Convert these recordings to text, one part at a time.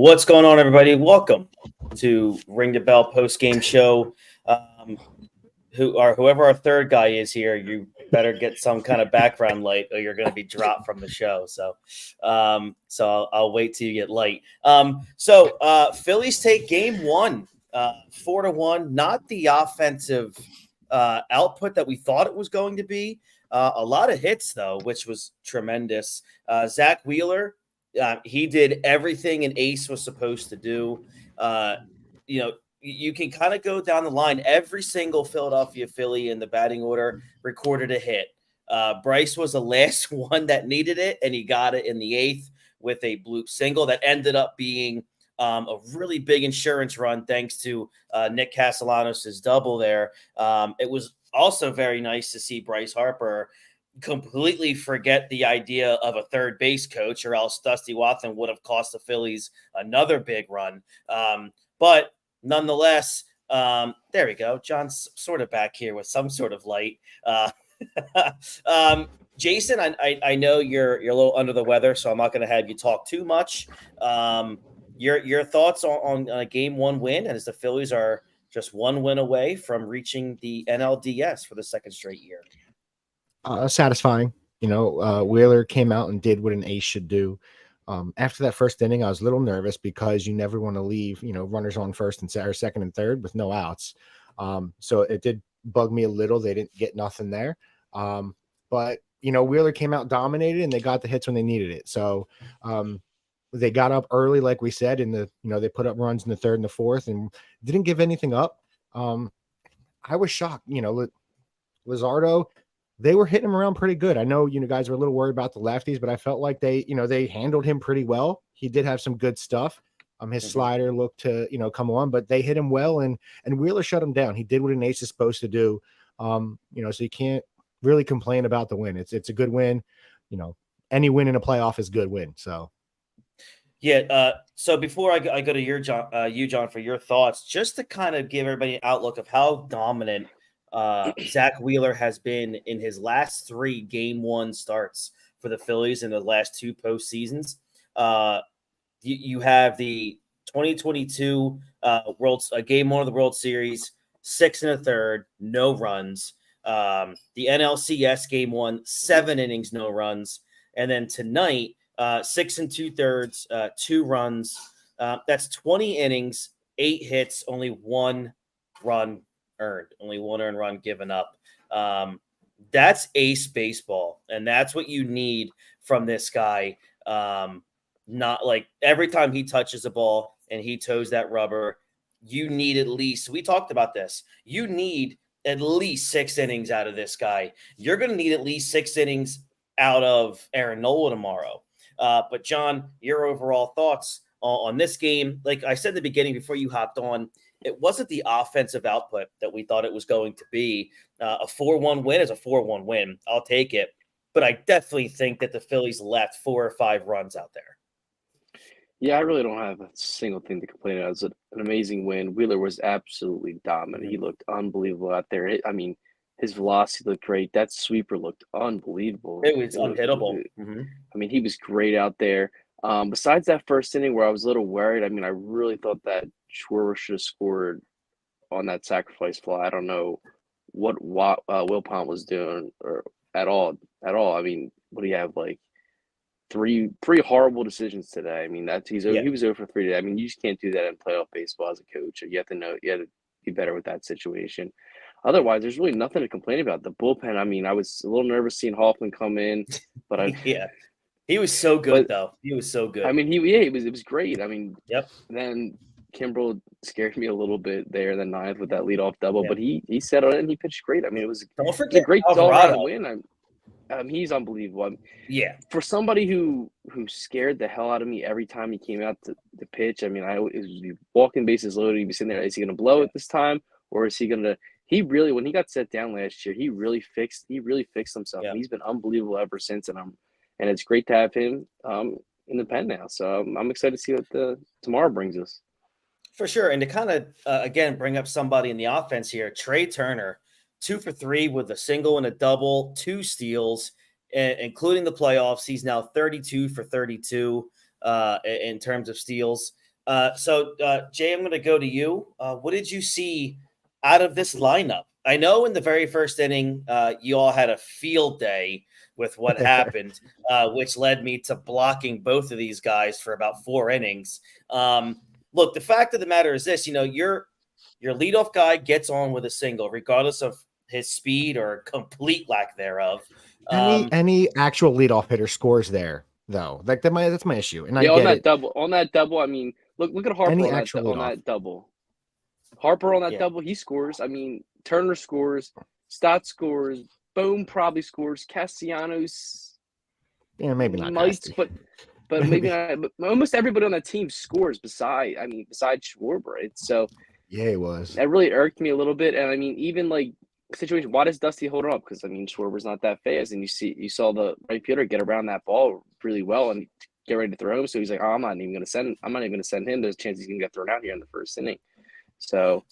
What's going on, everybody? Welcome to Ring the Bell post-game show. Whoever our third guy is here, you better get some kind of background light, or you're going to be dropped from the show. So I'll wait till you get light. Phillies take game one, 4-1. Not the offensive output that we thought it was going to be. A lot of hits though, which was tremendous. Zach Wheeler. He did everything an ace was supposed to do. You can kind of go down the line. Every single Philadelphia Philly in the batting order recorded a hit. Bryce was the last one that needed it, and he got it in the eighth with a bloop single that ended up being a really big insurance run thanks to Nick Castellanos' double there. It was also very nice to see Bryce Harper completely forget the idea of a third base coach, or else Dusty Watson would have cost the Phillies another big run. But nonetheless, there we go. John's sort of back here with some sort of light. Jason, I know you're a little under the weather, so I'm not going to have you talk too much. Your thoughts on a game one win, and as the Phillies are just one win away from reaching the NLDS for the second straight year. Satisfying. Wheeler came out and did what an ace should do. After that first inning, I was a little nervous because you never want to leave, runners on first and second and third with no outs. So it did bug me a little. They didn't get nothing there. But Wheeler came out dominated, and they got the hits when they needed it. So they got up early, like we said, in they put up runs in the third and the fourth and didn't give anything up. I was shocked. Luzardo, they were hitting him around pretty good. I know, guys were a little worried about the lefties, but I felt like they handled him pretty well. He did have some good stuff. His slider looked to, come on, but they hit him well, and Wheeler shut him down. He did what an ace is supposed to do. So you can't really complain about the win. It's a good win. Any win in a playoff is a good win. So. Yeah. So before I go to John, for your thoughts, just to kind of give everybody an outlook of how dominant Zach Wheeler has been in his last three game one starts for the Phillies in the last two postseasons. You have the 2022 game one of the World Series, 6 1/3, no runs. The NLCS game one, 7 innings, no runs, and then tonight, 6 2/3, 2 runs. That's 20 innings, 8 hits, only 1 run earned, only 1 earned run given up. That's ace baseball, and that's what you need from this guy. Not like every time he touches the ball and he toes that rubber, you need at least, we talked about this, you need at least 6 innings out of this guy. You're going to need at least 6 innings out of Aaron Nola tomorrow. But John, your overall thoughts on this game? Like I said at the beginning before you hopped on, it wasn't the offensive output that we thought it was going to be. A 4-1 win is a 4-1 win. I'll take it. But I definitely think that the Phillies left 4 or 5 runs out there. Yeah, I really don't have a single thing to complain about. It was an amazing win. Wheeler was absolutely dominant. He looked unbelievable out there. His velocity looked great. That sweeper looked unbelievable. It was unhittable. He was great out there. Besides that first inning where I was a little worried, I really thought that Schwarber should have scored on that sacrifice fly. I don't know what Wilpon was doing or at all. What do you have, like three horrible decisions today? He was 0 for 3 today. You just can't do that in playoff baseball as a coach. You have to be better with that situation. Otherwise, there's really nothing to complain about. The bullpen, I was a little nervous seeing Hoffman come in, but he was so good though. He was so good. It was great. Yep. Then Kimbrel scared me a little bit there in the ninth with that leadoff double, Yep. but he settled in. He pitched great. It was a great all-around win. He's unbelievable. Yeah. For somebody who scared the hell out of me every time he came out to pitch, it was walking bases loaded. He'd be sitting there. Is he going to blow it this time, or is he going to? He really, when he got set down last year, he really fixed himself. Yeah. He's been unbelievable ever since, and it's great to have him in the pen now. So I'm excited to see what tomorrow brings us. For sure. And to kind of, again, bring up somebody in the offense here, Trey Turner, 2 for 3 with a single and a double, 2 steals, including the playoffs. He's now 32 for 32 in terms of steals. Jay, I'm going to go to you. What did you see out of this lineup? I know in the very first inning, you all had a field day with what happened, which led me to blocking both of these guys for about 4 innings. Look, the fact of the matter is this: your leadoff guy gets on with a single, regardless of his speed or complete lack thereof. Any actual leadoff hitter scores there, though. Like that's my issue. And I on get that it. double, I mean, look at Harper on that double. Harper on that double, he scores. I mean, Turner scores, Stott scores, Bohm probably scores, Castellanos. Yeah, maybe not. But maybe not. But almost everybody on that team scores besides Schwarber, right? So yeah, it was. That really irked me a little bit. And I mean, even like situation, why does Dusty hold it up? Because I mean, Schwarber's not that fast, and you saw the right fielder get around that ball really well and get ready to throw him. So he's like, oh, I'm not even going to send him. There's a chance he's going to get thrown out here in the first inning. So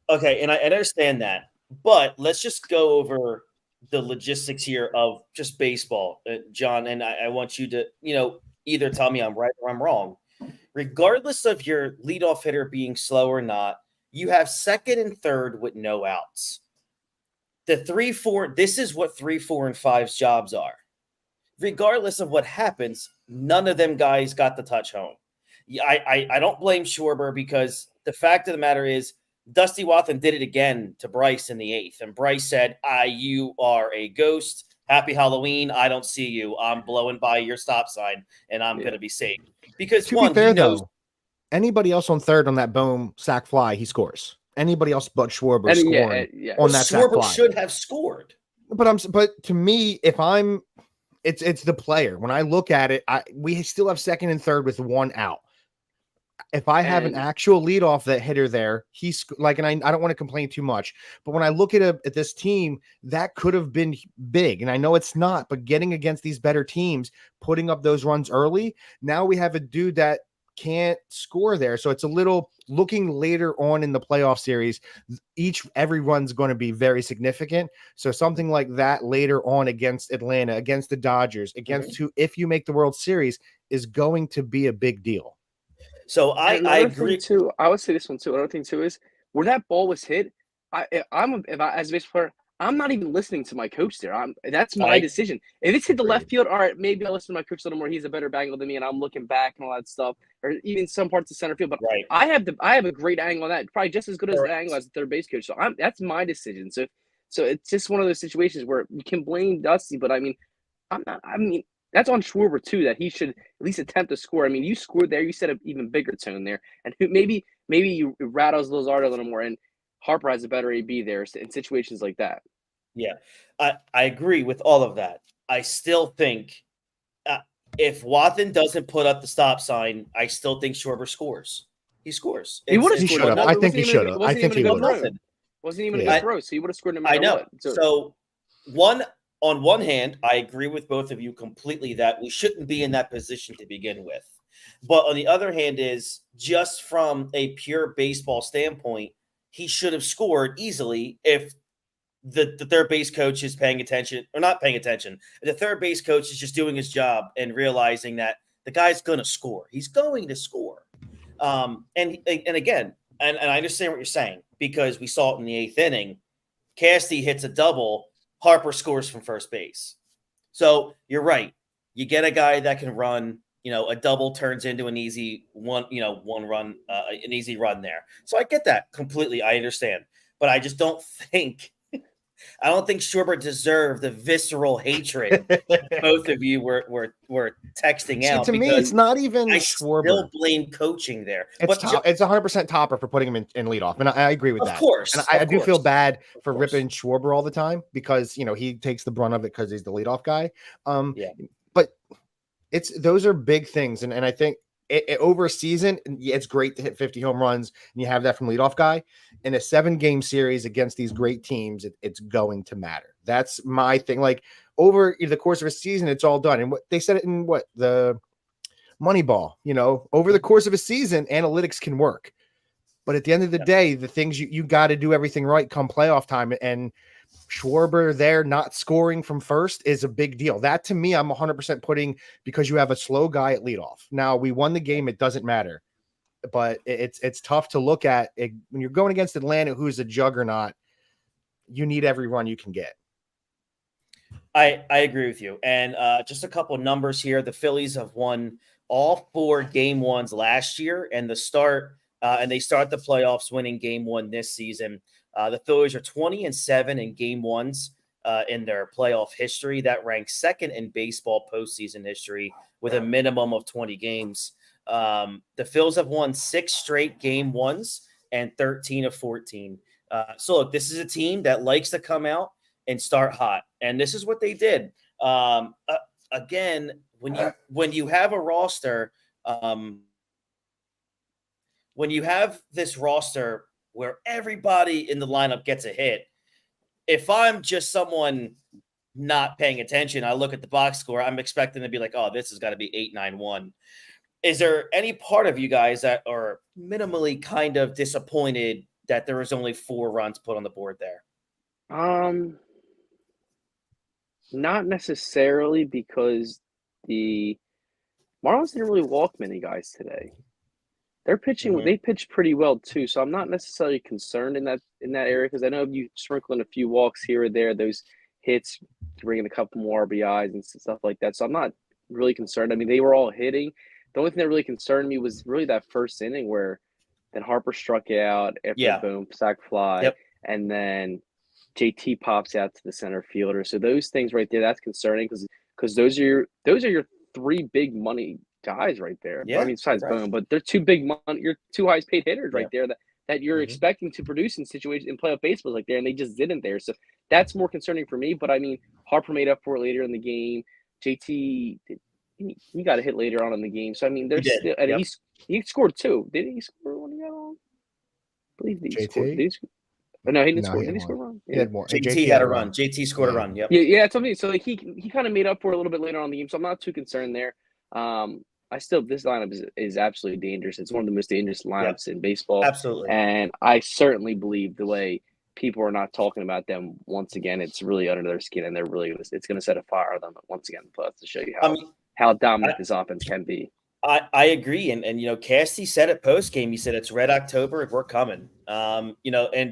okay, and I understand that, but let's just go over the logistics here of just baseball, John. And I want you to, either tell me I'm right or I'm wrong. Regardless of your leadoff hitter being slow or not, you have second and third with no outs. The 3-4, this is what 3, 4, and 5's jobs are. Regardless of what happens, none of them guys got the touch home. I don't blame Schwarber, because the fact of the matter is Dusty Wathan did it again to Bryce in the 8th. And Bryce said, you are a ghost. Happy Halloween. I don't see you. I'm blowing by your stop sign, and I'm going to be safe. Because to be fair, though, anybody else on third on that Bohm sac fly, he scores. Anybody else but Schwarber scoring on that sac fly. Schwarber should have scored. But to me, it's the player. When I look at it, we still have second and third with 1 out. If I have an actual leadoff that hitter there, he's like, and I don't want to complain too much, but when I look at this team, that could have been big. And I know it's not, but getting against these better teams, putting up those runs early, now we have a dude that can't score there. So it's a little looking later on in the playoff series, every run's going to be very significant. So something like that later on against Atlanta, against the Dodgers, against who, if you make the World Series, is going to be a big deal. So I agree too. I would say this one too. Another thing too is where that ball was hit. As a baseball player, I'm not even listening to my coach there. That's my decision. If it's hit the left field, all right, maybe I'll listen to my coach a little more. He's a better angle than me, and I'm looking back and all that stuff, or even some parts of center field. But I have a great angle on that, probably just as good as the angle as the third base coach. So that's my decision. So it's just one of those situations where you can blame Dusty, but I mean, that's on Schwarber too, that he should at least attempt to score. I mean, you scored there, you set an even bigger tone there, and maybe you rattles Luzardo a little more, and Harper has a better AB there in situations like that. Yeah, I agree with all of that. I still think if Wathan doesn't put up the stop sign, I still think Schwarber scores. He scores. He would have scored. I think he should have. I think he would have. Wasn't even a good throw, so he would have scored no matter what. So on one hand, I agree with both of you completely that we shouldn't be in that position to begin with. But on the other hand is just from a pure baseball standpoint, he should have scored easily if the third base coach is paying attention or not paying attention. The third base coach is just doing his job and realizing that the guy's going to score. He's going to score. And again, and I understand what you're saying, because we saw it in the 8th inning. Casty hits a double. Harper scores from first base. So you're right. You get a guy that can run, a double turns into an easy one run, an easy run there. So I get that completely. I understand, but I just don't think Schwarber deserved the visceral hatred both of you were texting out. To me, it's not even I Schwarber. Still blame coaching there. It's 100% Topper for putting him in leadoff, and I agree with that. Of course, and I do feel bad for ripping Schwarber all the time because he takes the brunt of it because he's the leadoff guy. But those are big things, and I think over a season, it's great to hit 50 home runs, and you have that from leadoff guy. In a 7-game series against these great teams, it's going to matter. That's my thing. Like over the course of a season, it's all done. And what they said it in the Moneyball, over the course of a season, analytics can work. But at the end of the day, the things you got to do everything right come playoff time. And Schwarber there not scoring from first is a big deal. That to me, I'm 100% putting because you have a slow guy at leadoff. Now we won the game. It doesn't matter. but it's tough to look at it. When you're going against Atlanta, who's a juggernaut. You need every run you can get. I agree with you. And just a couple of numbers here. The Phillies have won all 4 game ones last year, and they start the playoffs winning game 1 this season. The Phillies are 20-7 in game ones in their playoff history. That ranks second in baseball postseason history with a minimum of 20 games. The Phils have won 6 straight game ones and 13 of 14. So look, this is a team that likes to come out and start hot, and this is what they did. Again, when you have a roster, when you have this roster where everybody in the lineup gets a hit, if I'm just someone not paying attention, I look at the box score, I'm expecting to be like, oh, this has got to be 8-9-1. Is there any part of you guys that are minimally kind of disappointed that there was only 4 runs put on the board there? Not necessarily, because the Marlins didn't really walk many guys today. They're pitching. Mhm. They pitched pretty well too, so I'm not necessarily concerned in that area, because I know if you sprinkle in a few walks here or there, those hits bring in a couple more RBIs and stuff like that. So I'm not really concerned. I mean, they were all hitting. The only thing that really concerned me was really that first inning where then Harper struck out after a boom sac fly, and then JT pops out to the center fielder. So those things right there, that's concerning, because those are your 3 big money guys right there. Yeah, I mean, besides Boom, but they're 2 big money, your 2 highest paid hitters right there that you're expecting to produce in situations in playoff baseball like there, and they just didn't there. So that's more concerning for me. But I mean, Harper made up for it later in the game. JT, he got a hit later on in the game. So I mean, there's still, and he scored 2. Did he score one? I believe he scored. No, he didn't score. Did he score a run? He had more. JT had a run. JT scored a run. Yep. Yeah, that's what I mean. So he kind of made up for it a little bit later on in the game. So I'm not too concerned there. This lineup is absolutely dangerous. It's one of the most dangerous lineups in baseball. Absolutely. And I certainly believe the way people are not talking about them once again, it's really under their skin, and it's going to set a fire on them once again. Plus, to show you how dominant this offense can be. I agree. And Casty said it post game. He said it's Red October and we're coming. And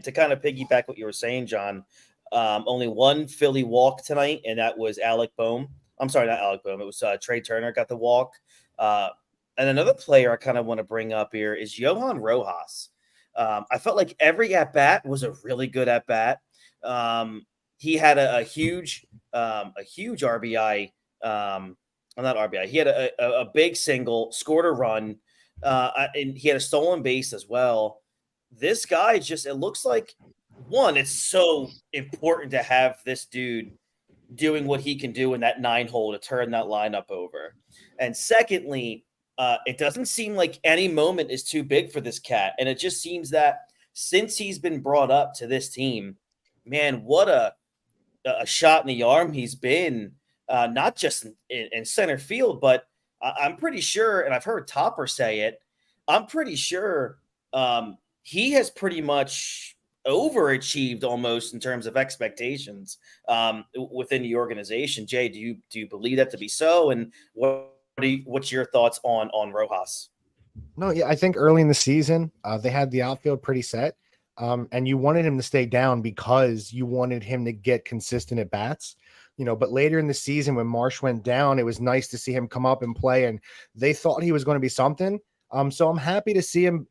to kind of piggyback what you were saying, John, only 1 Philly walk tonight, and that was Alec Boehm. I'm sorry, not Alec Boehm. It was Trey Turner got the walk. And another player I kind of want to bring up here is Johan Rojas. I felt like every at bat was a really good at bat. He had a huge RBI. Not RBI. He had a big single, scored a run, and he had a stolen base as well. This guy it looks like, one, it's so important to have this dude doing what he can do in that 9-hole to turn that lineup over. And secondly, it doesn't seem like any moment is too big for this cat. And it just seems that since he's been brought up to this team, man, what a shot in the arm he's been. Not just in center field, but I'm pretty sure, and I've heard Topper say it, I'm pretty sure he has pretty much overachieved almost in terms of expectations within the organization. Jay, do you believe that to be so? And what's your thoughts on Rojas? No, yeah, I think early in the season, they had the outfield pretty set. And you wanted him to stay down because you wanted him to get consistent at bats. But later in the season when Marsh went down, it was nice to see him come up and play, and they thought he was going to be something. So I'm happy to see him.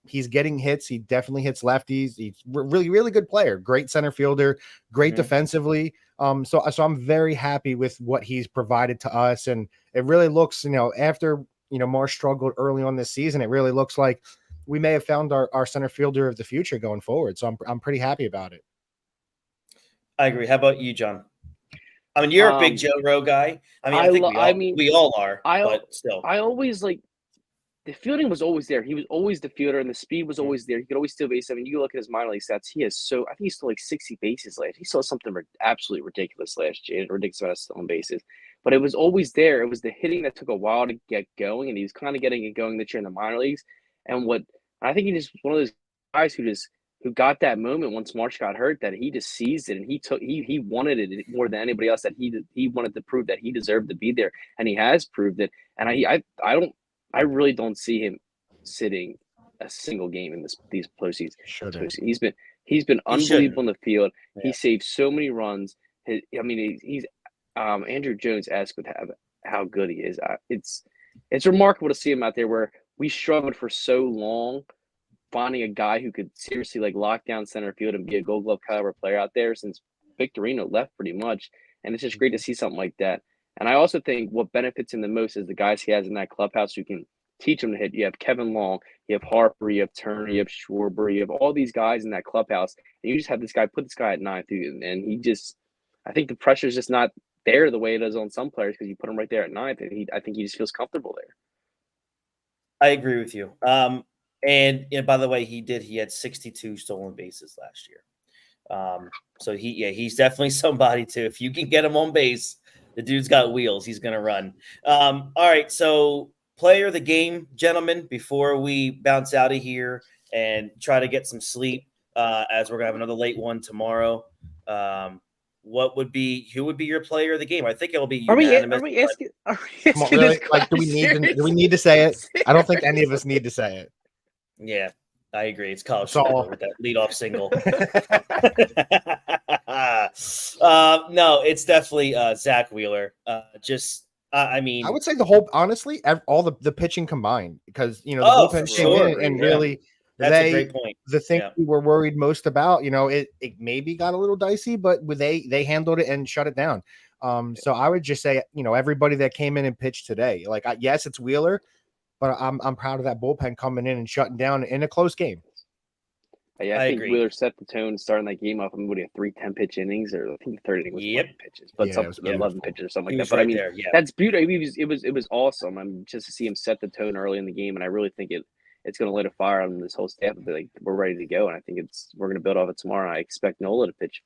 He's getting hits. He definitely hits lefties. He's really, really good player. Great center fielder. Great defensively. So I'm very happy with what he's provided to us, and it really looks, after Marsh struggled early on this season, it really looks like we may have found our center fielder of the future going forward. So I'm pretty happy about it. I agree. How about you, John? I mean, you're a big Joe Rowe guy. I mean, we all are, but still. I always the fielding was always there. He was always the fielder, and the speed was always there. He could always steal bases. I mean, you look at his minor league stats. I think he stole 60 bases last. He stole something absolutely ridiculous last year. Ridiculous amount of stolen bases. But it was always there. It was the hitting that took a while to get going, and he was kind of getting it going this year in the minor leagues. And I think he just one of those guys who got that moment once March got hurt, that he just seized it, and he wanted it more than anybody else, that he wanted to prove that he deserved to be there, and he has proved it. And I really don't see him sitting a single game in these postseason. Shouldn't. He's been He unbelievable in the field. Yeah. He saved so many runs. He's Andrew Jones-esque with how good he is. It's remarkable to see him out there where we struggled for so long finding a guy who could seriously like lock down center field and be a Gold Glove caliber player out there since Victorino left pretty much. And it's just great to see something like that. And I also think what benefits him the most is the guys he has in that clubhouse who can teach him to hit. You have Kevin Long, you have Harper, you have Turner, you have Schwarber, you have all these guys in that clubhouse. And you just have this guy, put this guy at ninth, and he just, I think the pressure is just not there the way it is on some players because you put him right there at ninth, and I think he just feels comfortable there. I agree with you. And by the way, he had 62 stolen bases last year. So he's definitely somebody too. If you can get him on base, the dude's got wheels. He's gonna run. All right, so player of the game, gentlemen, before we bounce out of here and try to get some sleep, as we're gonna have another late one tomorrow. Who would be your player of the game? I think it'll be unanimous. Are we asking really? Like, do we need to say it? I don't think any of us need to say it. Yeah, I agree. It's college football with that leadoff single. No, it's definitely Zach Wheeler. I mean, I would say honestly, all the pitching combined, because the bullpen came in and really that's a great point. The thing we were worried most about, it maybe got a little dicey, but they handled it and shut it down. So I would just say, everybody that came in and pitched today, like yes, it's Wheeler, but I'm proud of that bullpen coming in and shutting down in a close game. Yeah, I think agree. Wheeler set the tone starting that game off. I mean, what do you have, 3-10 pitch innings, or I think the third inning was 11 pitches, but 11 pitches or something like that. But I mean, that's beautiful. It was awesome. I mean, just to see him set the tone early in the game, and I really think it's going to light a fire on this whole staff. Like, we're ready to go, and I think we're going to build off it tomorrow. And I expect Nola to pitch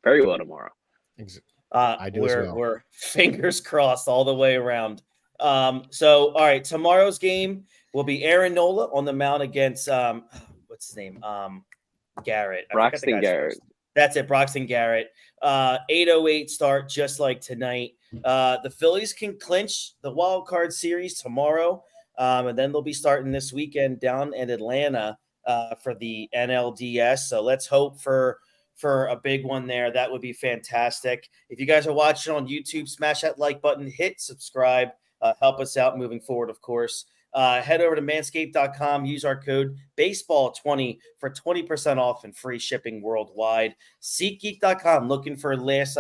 very well tomorrow. I do as well. We're fingers crossed all the way around. So all right, tomorrow's game will be Aaron Nola on the mound against what's his name? Garrett. Braxton Garrett. That's it, Braxton Garrett. 8:08 start, just like tonight. The Phillies can clinch the wild card series tomorrow, and then they'll be starting this weekend down in Atlanta for the NLDS. So let's hope for a big one there. That would be fantastic. If you guys are watching on YouTube, smash that like button, hit subscribe, help us out moving forward, of course. Head over to manscaped.com, use our code baseball20 for 20% off and free shipping worldwide. SeatGeek.com, looking for last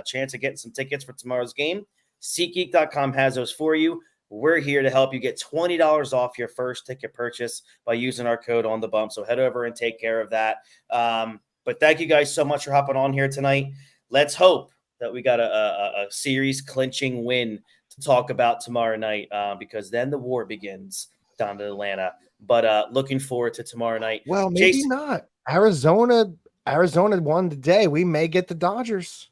chance of getting some tickets for tomorrow's game. SeatGeek.com has those for you. We're here to help you get $20 off your first ticket purchase by using our code on the bump. So head over and take care of that. But thank you guys so much for hopping on here tonight. Let's hope that we got a series clinching win to talk about tomorrow night, because then the war begins down to Atlanta. But looking forward to tomorrow night. Well, maybe Jason, not. Arizona won today. We may get the Dodgers.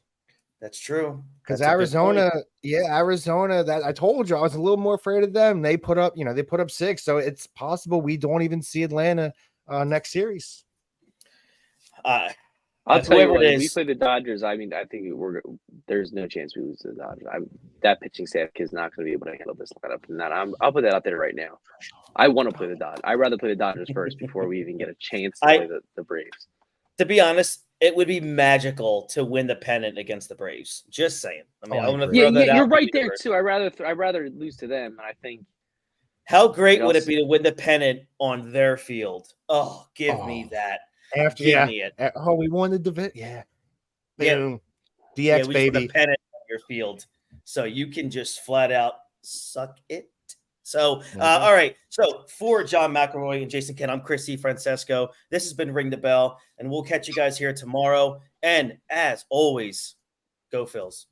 That's true. Because Arizona, that I told you I was a little more afraid of them. They put up 6, so it's possible we don't even see Atlanta next series. I'll tell you what, if we play the Dodgers, I mean, I think there's no chance we lose to the Dodgers. That pitching staff is not going to be able to handle this lineup. And I'll put that out there right now. I want to play the Dodgers. I'd rather play the Dodgers first before we even get a chance to play the Braves. To be honest, it would be magical to win the pennant against the Braves. Just saying. I mean, I want to throw that out. You're right there too. I'd rather lose to them. And I think. How great would it be to win the pennant on their field? Oh, give me that. Give me it. Oh, we won the division. Yeah. Boom. DX, we baby. Put a pennant on your field, so you can just flat out suck it. So, all right. So, for John McElroy and Jason Kent, I'm Chrissy Francesco. This has been Ring the Bell, and we'll catch you guys here tomorrow. And as always, go Phils.